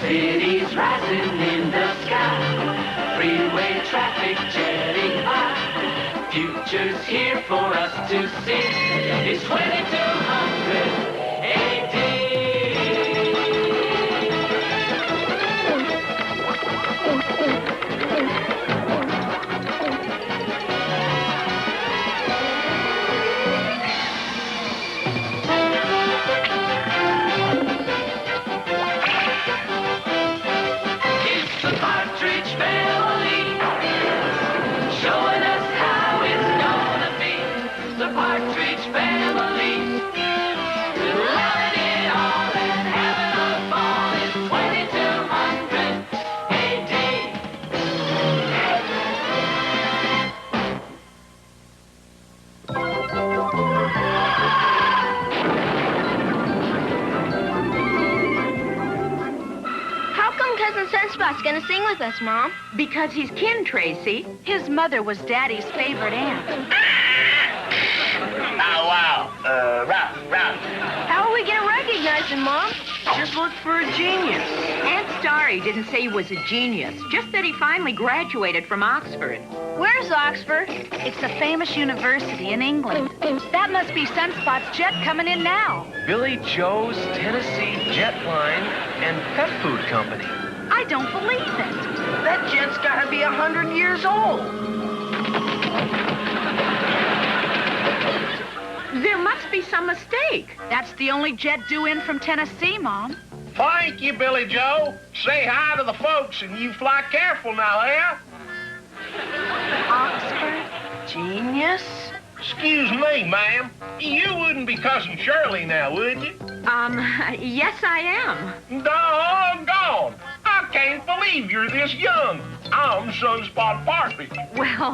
Cities rising in the sky, freeway traffic jetting by. Future's here for us to see. It's 2200 AD. Sunspot's gonna sing with us, Mom. Because he's kin, Tracy. His mother was Daddy's favorite aunt. Oh, wow. Ralph. How are we gonna recognize him, Mom? Just look for a genius. Aunt Starry didn't say he was a genius, just that he finally graduated from Oxford. Where's Oxford? It's a famous university in England. That must be Sunspot's jet coming in now. Billy Joe's Tennessee Jet Line and Pet Food Company. I don't believe it. That jet's gotta be 100 years old. There must be some mistake. That's the only jet due in from Tennessee, Mom. Thank you, Billy Joe. Say hi to the folks, and you fly careful now, eh? Oxford? Genius? Excuse me, ma'am. You wouldn't be Cousin Shirley now, would you? Yes, I am. Doggone! I can't believe you're this young. I'm Sunspot Partridge. Well,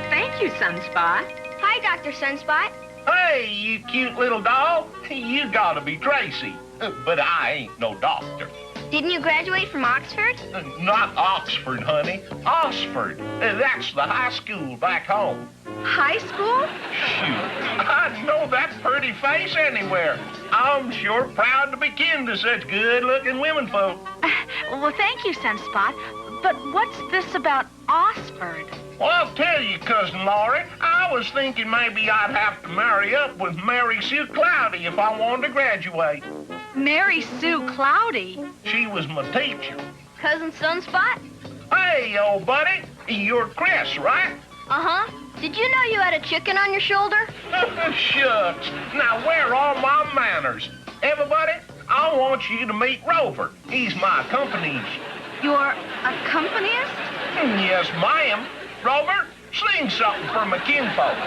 thank you, Sunspot. Hi, Dr. Sunspot. Hey, you cute little doll. You gotta be Tracy. But I ain't no doctor. Didn't you graduate from Oxford? Not Oxford, honey. Oxford. That's the high school back home. High school? Shoot, I'd know that pretty face anywhere. I'm sure proud to be kin to such good-looking women folk. Well, thank you, Sunspot. But what's this about Oxford? Well, I'll tell you, Cousin Laurie, I was thinking maybe I'd have to marry up with Mary Sue Cloudy if I wanted to graduate. Mary Sue Cloudy? She was my teacher. Cousin Sunspot? Hey, old buddy, you're Chris, right? Uh-huh. Did you know you had a chicken on your shoulder? Shucks. Now, where are my manners? Everybody, I want you to meet Rover. He's my accompanist. You're a accompanist? Yes, ma'am. Rover, sing something for my kinfolk.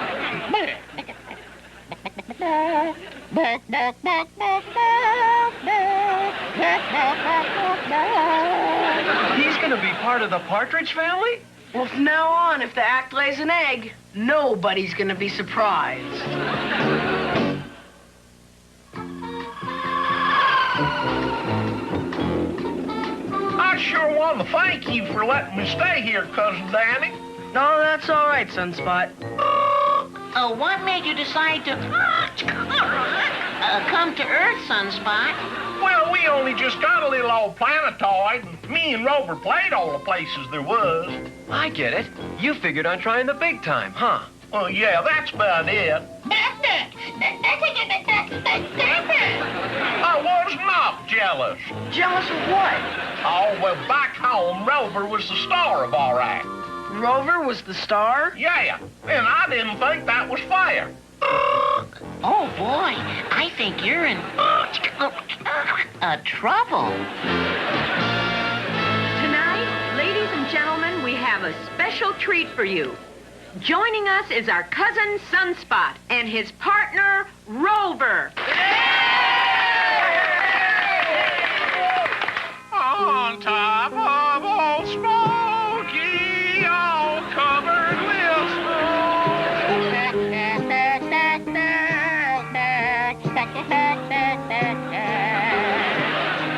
He's gonna be part of the Partridge Family? Well, from now on, if the act lays an egg, nobody's gonna be surprised. I sure want to thank you for letting me stay here, Cousin Danny. No, that's all right, Sunspot. Oh, what made you decide to come to Earth, Sunspot? Well, we only just got a little old planetoid, and me and Rover played all the places there was. I get it. You figured on trying the big time, huh? Well, yeah, that's about it. I was not jealous. Jealous of what? Oh, well, back home, Rover was the star of our act. Rover was the star? Yeah, and I didn't think that was fair. Oh, boy, I think you're in trouble. Tonight, ladies and gentlemen, we have a special treat for you. Joining us is our cousin Sunspot and his partner, Rover. On top of Old Smoky, all covered with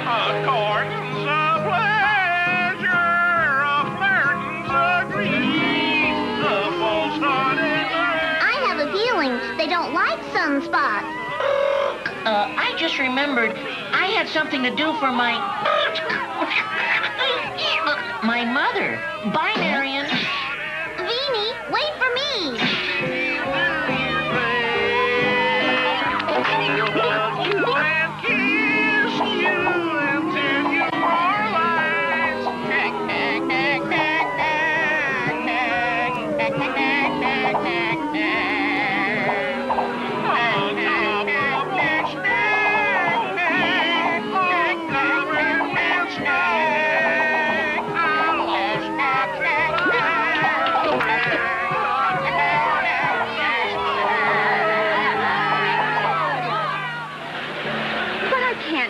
Accordance of pleasure, flirtings of grief, the false-hearted. I have a feeling they don't like Sunspot. I just remembered I I had something to do for my mother. Bye, Marion. Beanie, wait for me.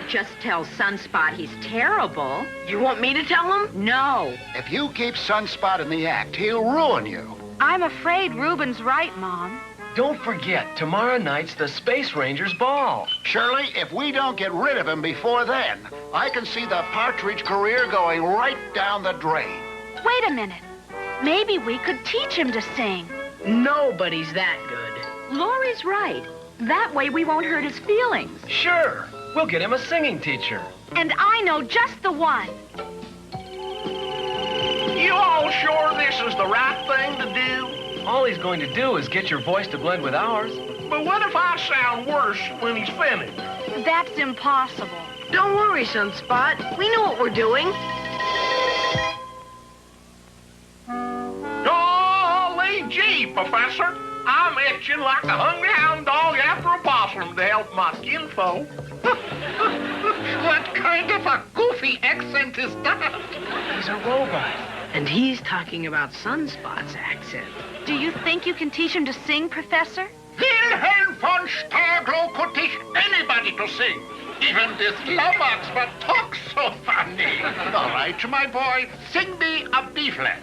Just tell Sunspot he's terrible. You want me to tell him? No. If you keep Sunspot in the act, he'll ruin you. I'm afraid Reuben's right, Mom. Don't forget, tomorrow night's the Space Rangers ball. Shirley, if we don't get rid of him before then, I can see the Partridge career going right down the drain. Wait a minute. Maybe we could teach him to sing. Nobody's that good. Laurie's right. That way we won't hurt his feelings. Sure. We'll get him a singing teacher. And I know just the one. You all sure this is the right thing to do? All he's going to do is get your voice to blend with ours. But what if I sound worse when he's finished? That's impossible. Don't worry, Sunspot. We know what we're doing. Golly gee, Professor. I'm itching like a hungry hound dog after a possum to help my kinfolk. What kind of a goofy accent is that? He's a robot. And he's talking about Sunspot's accent. Do you think you can teach him to sing, Professor? Wilhelm von Starglow could teach anybody to sing. Even this Lomax that talks so funny. All right, my boy, sing me a B-flat.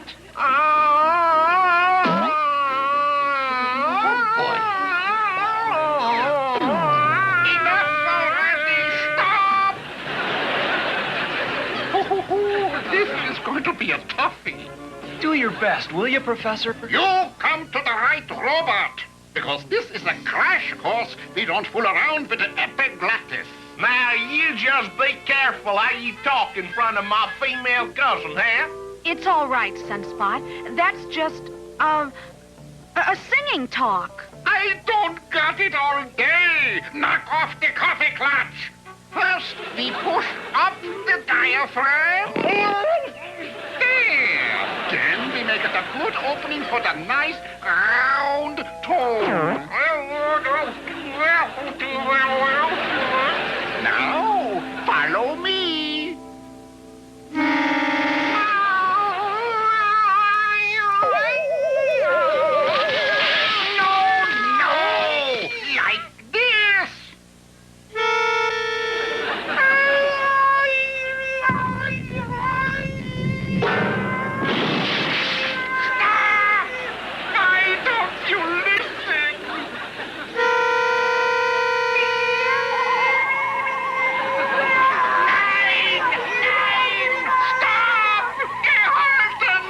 This is going to be a toughie. Do your best, will you, Professor? You come to the right robot, because this is a crash course. We don't fool around with the epiglottis. Now, you just be careful how you talk in front of my female cousin, huh? It's all right, Sunspot. That's just, a singing talk. I don't got it all day. Knock off the coffee clutch. First, we push up the diaphragm. There. Then we make it a good opening for the nice round tone. Now, follow me. No, like this. Stop! Why don't you listen? Nein! Stop! Gehalten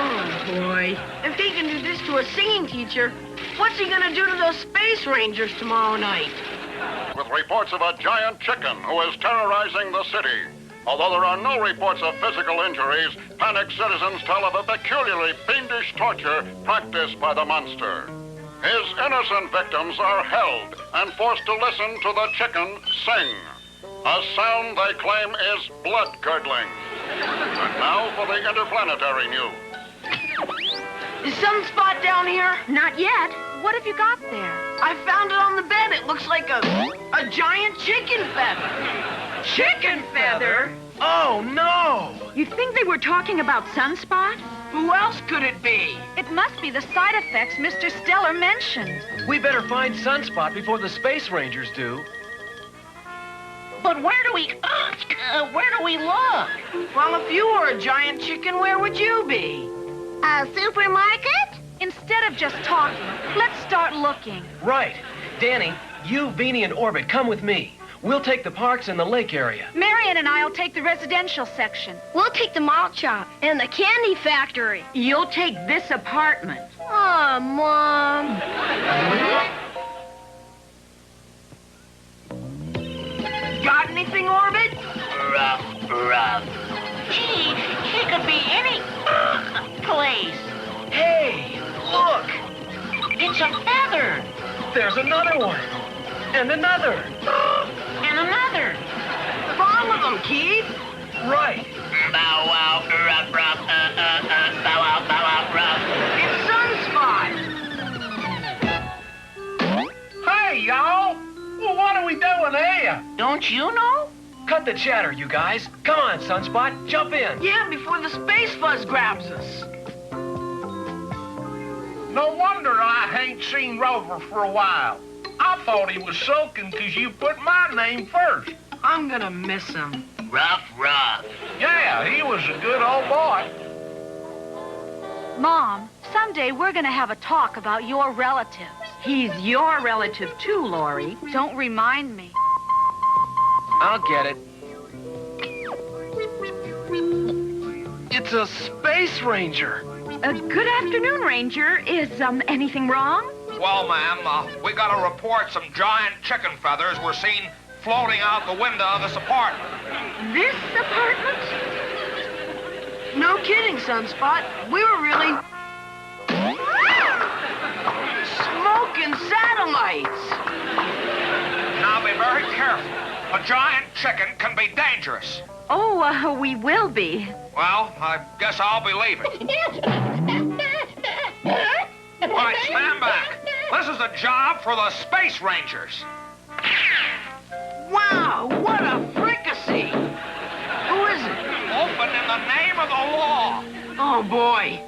Oh, boy. If he can do this to a singing teacher, what's he gonna do to those Space Rangers tomorrow night? With reports of a giant chicken who is terrorizing the city. Although there are no reports of physical injuries, panicked citizens tell of a peculiarly fiendish torture practiced by the monster. His innocent victims are held and forced to listen to the chicken sing. A sound they claim is blood-curdling. And now for the interplanetary news. Is Sunspot down here? Not yet. What have you got there? I found it on the bed. It looks like a giant chicken feather. Chicken feather? Oh, no! You think they were talking about Sunspot? Who else could it be? It must be the side effects Mr. Stellar mentioned. We better find Sunspot before the Space Rangers do. But where do we look? Well, if you were a giant chicken, where would you be? A supermarket? Instead instead of just talking, let's start looking. Right. Danny, you, Beanie, and Orbit, come with me. We'll take the parks and the lake area. Marion and I'll take the residential section. We'll take the malt shop and the candy factory. You'll take this apartment. Oh, Mom. Got anything, Orbit? Rough. Gee, it could be any place. Hey, look! It's a feather. There's another one. And another. And another. Follow them, Keith. Right. Bow wow, rough, bow wow, rough. It's Sunspot. Hey, y'all. Well, what are we doing here? Don't you know? Cut the chatter, you guys. Come on, Sunspot, jump in. Yeah, before the space fuzz grabs us. No wonder I ain't seen Rover for a while. I thought he was sulking because you put my name first. I'm gonna miss him. Rough. Yeah, he was a good old boy. Mom, someday we're gonna have a talk about your relatives. He's your relative too, Laurie. Don't remind me. I'll get it. It's a space ranger. Good afternoon, Ranger. Is anything wrong? Well, ma'am, we got to report some giant chicken feathers were seen floating out the window of this apartment. This apartment? No kidding, Sunspot. We were really smoking satellites. Now be very careful. A giant chicken can be dangerous. Oh, we will be. Well, I guess I'll be leaving. All right, stand back. This is a job for the Space Rangers. Wow, what a fricassee. Who is it? Open in the name of the law. Oh, boy.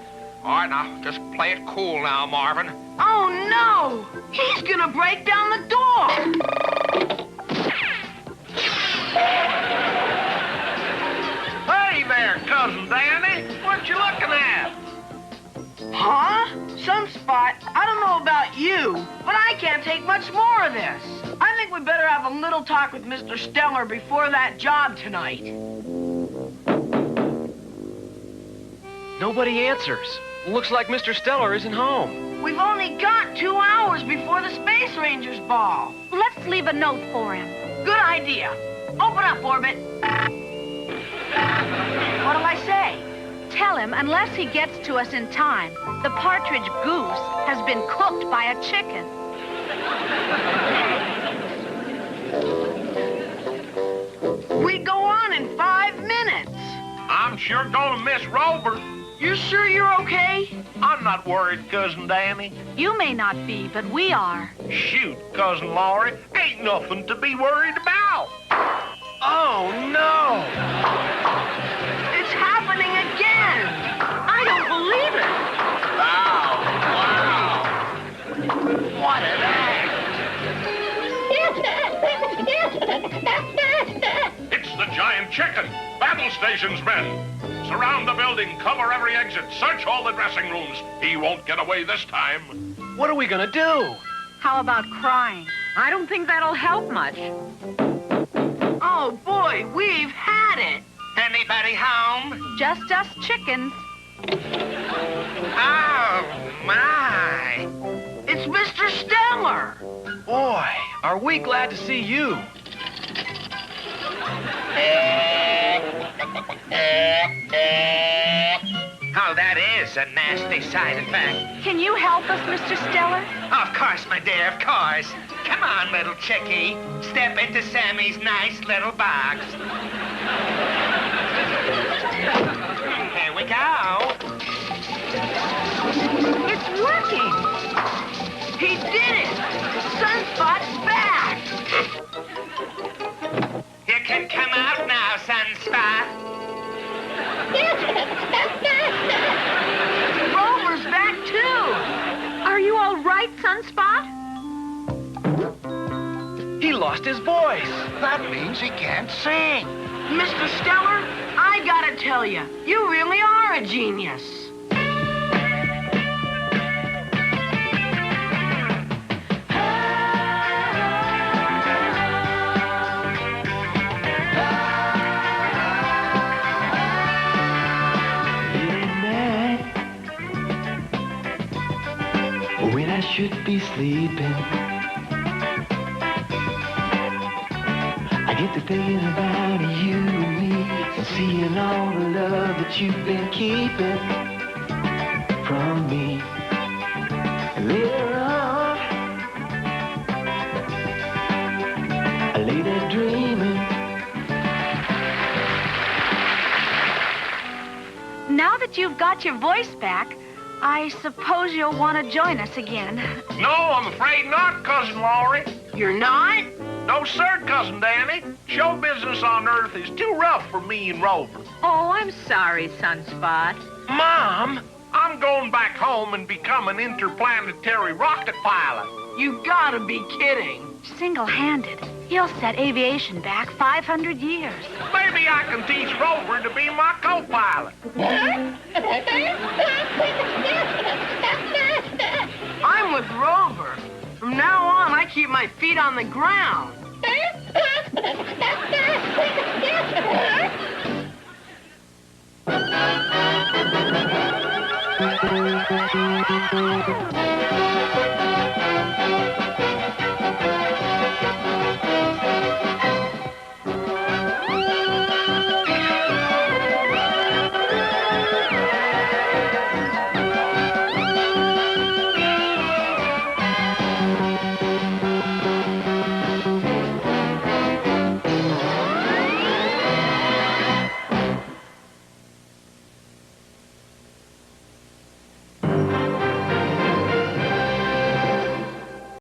All right, now, just play it cool now, Marvin. Oh, no. He's gonna break down the door. Hey there, Cousin Danny. What you looking at? Huh? Sunspot, I don't know about you, but I can't take much more of this. I think we better have a little talk with Mr. Stellar before that job tonight. Nobody answers. Looks like Mr. Stellar isn't home. We've only got 2 hours before the Space Rangers ball. Let's leave a note for him. Good idea. Open up, Orbit. What'll I say? Tell him, unless he gets to us in time, the partridge goose has been cooked by a chicken. We go on in 5 minutes. I'm sure gonna miss Rover. You're sure you're okay? I'm not worried, Cousin Danny. You may not be, but we are. Shoot, Cousin Laurie, ain't nothing to be worried about. Oh, no! It's happening again. I don't believe it. Wow. What an act. It's the giant chicken. Battle stations, men. Surround the building, cover every exit, search all the dressing rooms. He won't get away this time. What are we gonna do? How about crying? I don't think that'll help much. Oh, boy, we've had it. Anybody home? Just us chickens. Oh, my. It's Mr. Stellar. Boy, are we glad to see you. Oh, that is a nasty side effect. Can you help us, Mr. Stellar? Of course, my dear, of course. Come on, little chickie. Step into Sammy's nice little box. Here we go. It's working. He did it. Sunspot's back. You can come out now, Sunspot. Rover's back, too. Are you all right, Sunspot? He lost his voice. That means he can't sing. Mr. Stellar, I gotta tell you, you really are a genius. I should be sleeping. I get to thinking about you and me and seeing all the love that you've been keeping from me. And later on, I lay there dreaming. Now that you've got your voice back, I suppose you'll want to join us again. No, I'm afraid not, Cousin Laurie. You're not? No, sir, Cousin Danny. Show business on Earth is too rough for me and Rover. Oh, I'm sorry, Sunspot. Mom, I'm going back home and become an interplanetary rocket pilot. You gotta be kidding. Single-handed, he'll set aviation back 500 years. Maybe I can teach Rover to be my co-pilot. I'm with Rover. From now on, I keep my feet on the ground.